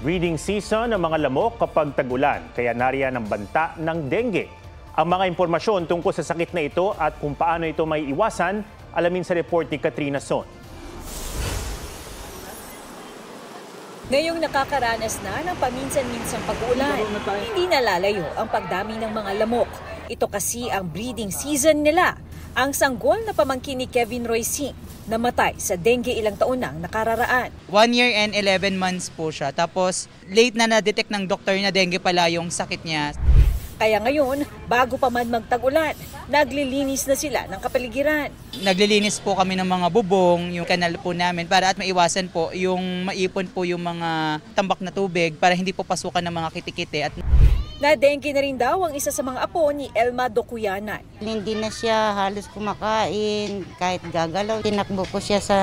Breeding season ng mga lamok kapag tag-ulan, kaya nariyan ang banta ng dengue. Ang mga impormasyon tungkol sa sakit na ito at kung paano ito may iwasan, alamin sa report ni Katrina Son. Ngayong nakakaranas na ng paminsan-minsang pag-uulan, hindi nalalayo ang pagdami ng mga lamok. Ito kasi ang breeding season nila. Ang sanggol na pamangkin ni Kevin Roy Singh, namatay sa dengue ilang taon nang nakararaan. 1 year and 11 months po siya. Tapos late na na-detect ng doktor na dengue pala yung sakit niya. Kaya ngayon, bago pa man magtag-ulan, naglilinis na sila ng kapaligiran. Naglilinis po kami ng mga bubong, yung kanal po namin para at maiwasan po yung maipon po yung mga tambak na tubig para hindi po pasukan ng mga kitikite. At Na-dengue na rin daw ang isa sa mga apo ni Elma Docuyanan. Hindi na siya halos kumakain, kahit gagalaw. Tinakbo ko siya sa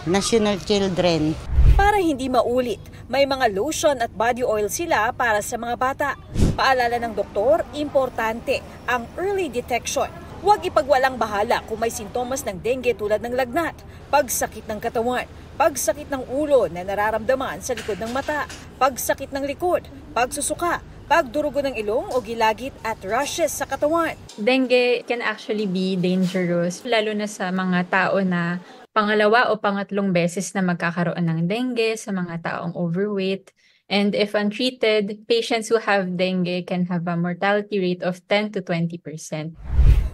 National Children. Para hindi maulit, may mga lotion at body oil sila para sa mga bata. Paalala ng doktor, importante ang early detection. Huwag ipagwalang bahala kung may sintomas ng dengue tulad ng lagnat, pagsakit ng katawan, pagsakit ng ulo na nararamdaman sa likod ng mata, pagsakit ng likod, pagsusuka, pagdurugo ng ilong o gilagid at rashes sa katawan. Dengue can actually be dangerous, lalo na sa mga tao na pangalawa o pangatlong beses na magkakaroon ng dengue, sa mga taong overweight. And if untreated, patients who have dengue can have a mortality rate of 10 to 20%.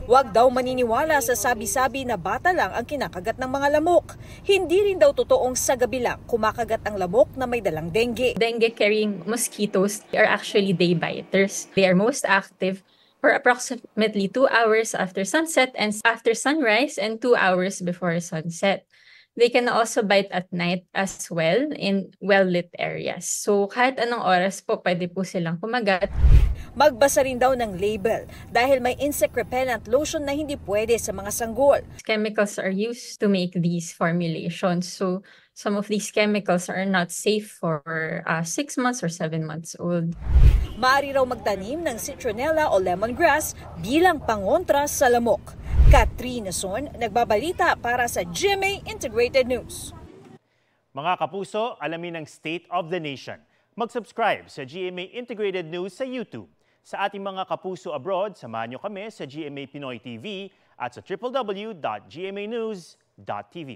Huwag daw maniniwala sa sabi-sabi na bata lang ang kinakagat ng mga lamok. Hindi rin daw totoong sa gabi lang kumakagat ang lamok na may dalang dengue. Dengue-carrying mosquitoes are actually day biters. They are most active for approximately 2 hours after sunset and after sunrise and 2 hours before sunset. They can also bite at night as well in well-lit areas. So kahit anong oras po, pwede po silang kumagat. Magbasa rin daw ng label dahil may insect repellent lotion na hindi pwede sa mga sanggol. Chemicals are used to make these formulations. So some of these chemicals are not safe for 6 months or 7 months old. Maaari raw magtanim ng citronella o lemongrass bilang pangontra sa lamok. Katrina Son, nagbabalita para sa GMA Integrated News. Mga kapuso, alamin ang State of the Nation. Mag-subscribe sa GMA Integrated News sa YouTube. Sa ating mga kapuso abroad, samahan niyo kami sa GMA Pinoy TV at sa www.gmanews.tv.